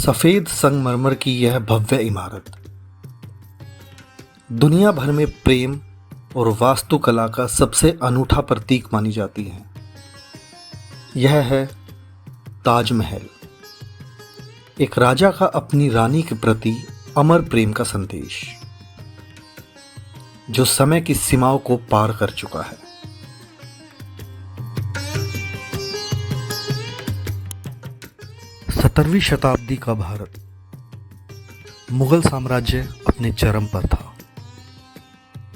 सफेद संगमरमर की यह भव्य इमारत दुनिया भर में प्रेम और वास्तुकला का सबसे अनूठा प्रतीक मानी जाती है। यह है ताजमहल, एक राजा का अपनी रानी के प्रति अमर प्रेम का संदेश, जो समय की सीमाओं को पार कर चुका है। सत्रहवीं शताब्दी का भारत, मुगल साम्राज्य अपने चरम पर था।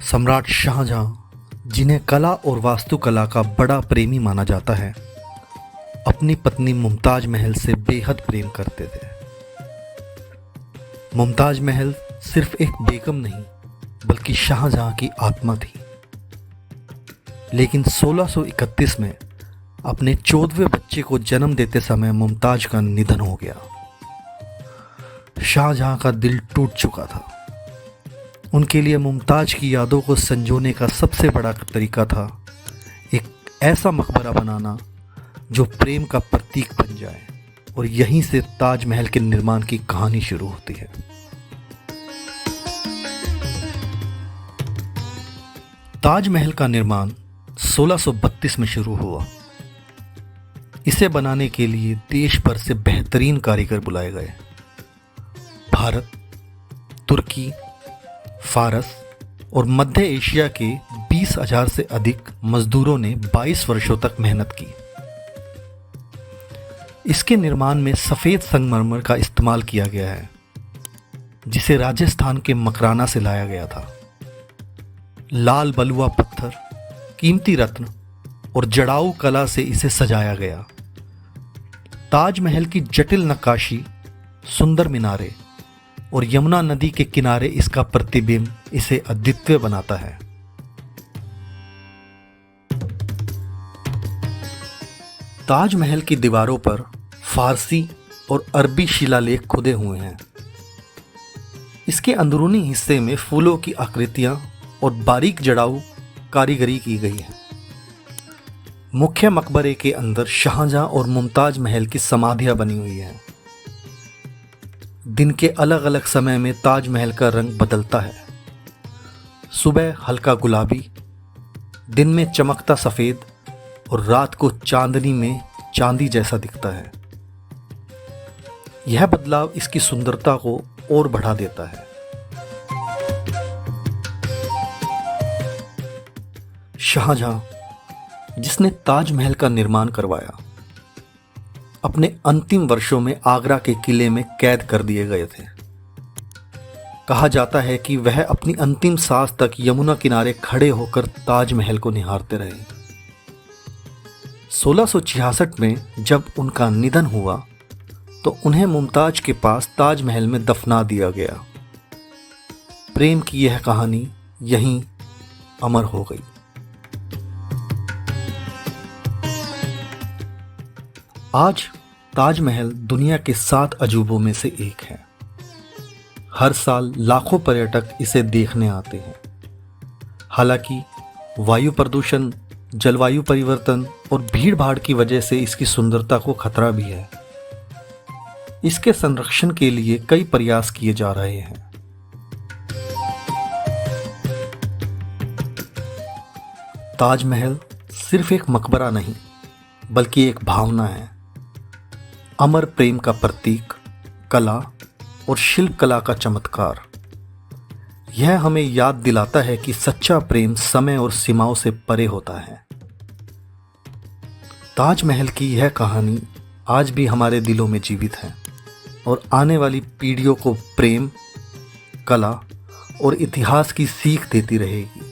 सम्राट शाहजहां, जिन्हें कला और वास्तुकला का बड़ा प्रेमी माना जाता है, अपनी पत्नी मुमताज महल से बेहद प्रेम करते थे। मुमताज महल सिर्फ एक बेगम नहीं, बल्कि शाहजहां की आत्मा थी। लेकिन 1631 में अपने 14वें बच्चे को जन्म देते समय मुमताज का निधन हो गया। शाहजहां का दिल टूट चुका था। उनके लिए मुमताज की यादों को संजोने का सबसे बड़ा तरीका था एक ऐसा मकबरा बनाना जो प्रेम का प्रतीक बन जाए, और यहीं से ताजमहल के निर्माण की कहानी शुरू होती है। ताजमहल का निर्माण 1632 में शुरू हुआ। इसे बनाने के लिए देश भर से बेहतरीन कारीगर बुलाए गए। भारत, तुर्की, फारस और मध्य एशिया के 20,000 से अधिक मजदूरों ने 22 वर्षों तक मेहनत की। इसके निर्माण में सफ़ेद संगमरमर का इस्तेमाल किया गया है, जिसे राजस्थान के मकराना से लाया गया था। लाल बलुआ पत्थर, कीमती रत्न और जड़ाऊ कला से इसे सजाया गया। ताजमहल की जटिल नक्काशी, सुंदर मीनारे और यमुना नदी के किनारे इसका प्रतिबिंब इसे अद्वितीय बनाता है। ताजमहल की दीवारों पर फारसी और अरबी शिलालेख खुदे हुए हैं। इसके अंदरूनी हिस्से में फूलों की आकृतियां और बारीक जड़ाऊ कारीगरी की गई है। मुख्य मकबरे के अंदर शाहजहां और मुमताज महल की समाधियां बनी हुई हैं। दिन के अलग अलग समय में ताजमहल का रंग बदलता है। सुबह हल्का गुलाबी, दिन में चमकता सफ़ेद और रात को चांदनी में चांदी जैसा दिखता है। यह बदलाव इसकी सुंदरता को और बढ़ा देता है। शाहजहां, जिसने ताजमहल का निर्माण करवाया, अपने अंतिम वर्षों में आगरा के किले में कैद कर दिए गए थे। कहा जाता है कि वह अपनी अंतिम सांस तक यमुना किनारे खड़े होकर ताजमहल को निहारते रहे। 1666 में जब उनका निधन हुआ तो उन्हें मुमताज के पास ताजमहल में दफना दिया गया। प्रेम की यह कहानी यहीं अमर हो गई। आज ताजमहल दुनिया के 7 अजूबों में से एक है। हर साल लाखों पर्यटक इसे देखने आते हैं। हालांकि वायु प्रदूषण, जलवायु परिवर्तन और भीड़ भाड़ की वजह से इसकी सुंदरता को खतरा भी है। इसके संरक्षण के लिए कई प्रयास किए जा रहे हैं। ताजमहल सिर्फ एक मकबरा नहीं, बल्कि एक भावना है। अमर प्रेम का प्रतीक, कला और शिल्पकला का चमत्कार। यह हमें याद दिलाता है कि सच्चा प्रेम समय और सीमाओं से परे होता है। ताजमहल की यह कहानी आज भी हमारे दिलों में जीवित है और आने वाली पीढ़ियों को प्रेम, कला और इतिहास की सीख देती रहेगी।